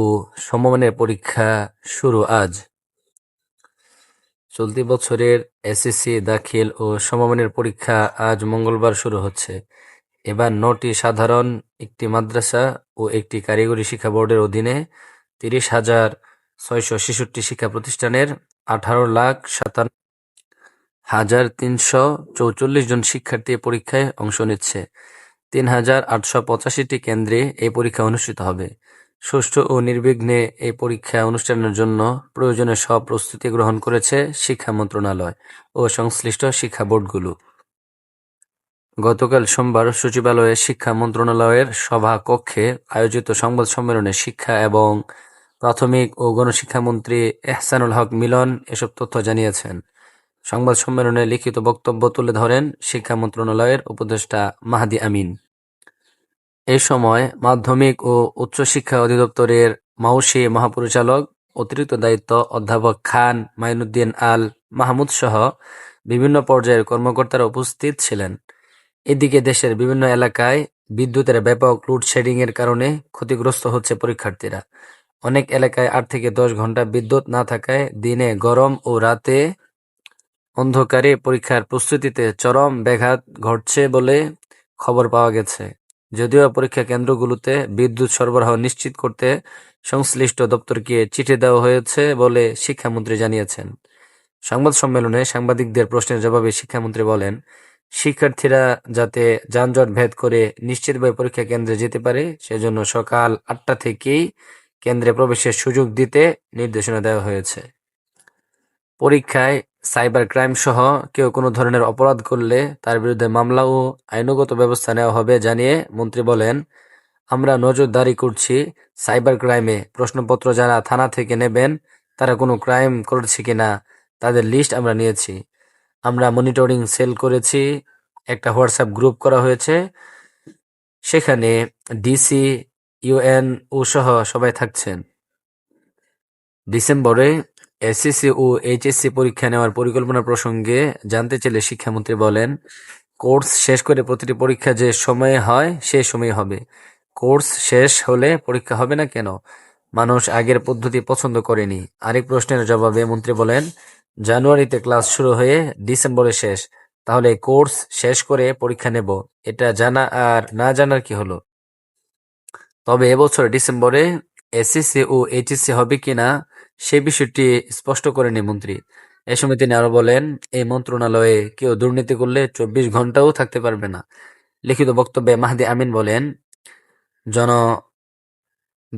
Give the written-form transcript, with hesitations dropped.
ও সমমানের পরীক্ষা শুরু আজ। চলতি বছরের এসএসসি দাখিল ও সমমানের পরীক্ষা আজ মঙ্গলবার শুরু হচ্ছে। এবার 9টি সাধারণ, একটি মাদ্রাসা ও একটি কারিগরি শিক্ষা বোর্ডের অধীনে 30,666 শিক্ষা প্রতিষ্ঠানের 18,57,344 জন শিক্ষার্থী পরীক্ষায় অংশ নিচ্ছে। 3,885টি কেন্দ্রে এই পরীক্ষা অনুষ্ঠিত হবে। সুষ্ঠু ও নির্বিঘ্নে এই পরীক্ষা অনুষ্ঠানের জন্য প্রয়োজনীয় সব প্রস্তুতি গ্রহণ করেছে শিক্ষা মন্ত্রণালয় ও সংশ্লিষ্ট শিক্ষা বোর্ডগুলো। গতকাল সোমবার সচিবালয়ে শিক্ষা মন্ত্রণালয়ের সভা কক্ষে আয়োজিত সংবাদ সম্মেলনে শিক্ষা এবং প্রাথমিক ও গণশিক্ষামন্ত্রী এহসানুল হক মিলন এসব তথ্য জানিয়েছেন। সংবাদ সম্মেলনে লিখিত বক্তব্য তুলে ধরেন শিক্ষা মন্ত্রণালয়ের উপদেষ্টা মাহদি আমিন। এই সময় মাধ্যমিক ও উচ্চশিক্ষা অধিদপ্তরের মাউশি মহাপরিচালক, অতিরিক্ত দায়িত্ব অধ্যাপক খান মাইনুদ্দিন আল মাহমুদ সহ বিভিন্ন পর্যায়ের কর্মকর্তারা উপস্থিত ছিলেন। এদিকে দেশের বিভিন্ন এলাকায় বিদ্যুতের ব্যাপক লোডশেডিং এর কারণে ক্ষতিগ্রস্ত হচ্ছে পরীক্ষার্থীরা। অনেক এলাকায় 8 থেকে 10 ঘন্টা বিদ্যুৎ না থাকায় দিনে গরম ও রাতে অন্ধকারে পরীক্ষার প্রস্তুতিতে চরম ব্যাঘাত ঘটছে বলে খবর পাওয়া গেছে। যদিও পরীক্ষা কেন্দ্রগুলোতে বিদ্যুৎ সরবরাহ নিশ্চিত করতে সংশ্লিষ্ট দপ্তরকে চিঠি দেওয়া হয়েছে বলে শিক্ষামন্ত্রী জানিয়েছেন। সংবাদ সম্মেলনে সাংবাদিকদের প্রশ্নের জবাবে শিক্ষামন্ত্রী বলেন, শিক্ষার্থীরা যাতে যানজট ভেদ করে নিশ্চিতভাবে পরীক্ষা কেন্দ্রে যেতে পারে সেজন্য সকাল 8টা থেকেই কেন্দ্রে প্রবেশের সুযোগ দিতে নির্দেশনা দেওয়া হয়েছে। পরীক্ষায় সাইবার ক্রাইম সহ কেউ কোনো ধরনের অপরাধ করলে তার বিরুদ্ধে মামলা ও আইনগত ব্যবস্থা নেওয়া হবে জানিয়ে মন্ত্রী বলেন, আমরা নজরদারি করছি সাইবার ক্রাইমে। প্রশ্নপত্র যারা থানা থেকে নেবেন তারা কোনো ক্রাইম করেছে কিনা তাদের লিস্ট আমরা নিয়েছি। আমরা মনিটরিং সেল করেছি, একটা হোয়াটসঅ্যাপ গ্রুপ করা হয়েছে, সেখানে ডিসি, ইউএনও সহ সবাই থাকছেন। ডিসেম্বরে এসএসসি ও এইচএসসি পরীক্ষা নেওয়ার পরিকল্পনা প্রসঙ্গে জানতে চাইলে শিক্ষামন্ত্রী বলেন, কোর্স শেষ করে প্রতিটি পরীক্ষা যে সময়ে হয় সে সময় হবে। কোর্স শেষ হলে পরীক্ষা হবে না কেন? মানুষ আগের পদ্ধতি পছন্দ করেনি। আরেক প্রশ্নের জবাবে মন্ত্রী বলেন, জানুয়ারিতে ক্লাস শুরু হয়ে ডিসেম্বরে শেষ, তাহলে কোর্স শেষ করে পরীক্ষা নেব, এটা জানা আর না জানার কি হলো? তবে এবছর ডিসেম্বরে এসএসসি ও এইচএসসি হবে কিনা সে বিষয়টি স্পষ্ট করেনি মন্ত্রী। এ সময় তিনি আরো বলেন, এই মন্ত্রণালয়ে কেউ দুর্নীতি করলে 24 ঘন্টাও থাকতে পারবে না। লিখিত বক্তব্যে মাহদি আমিন বলেন,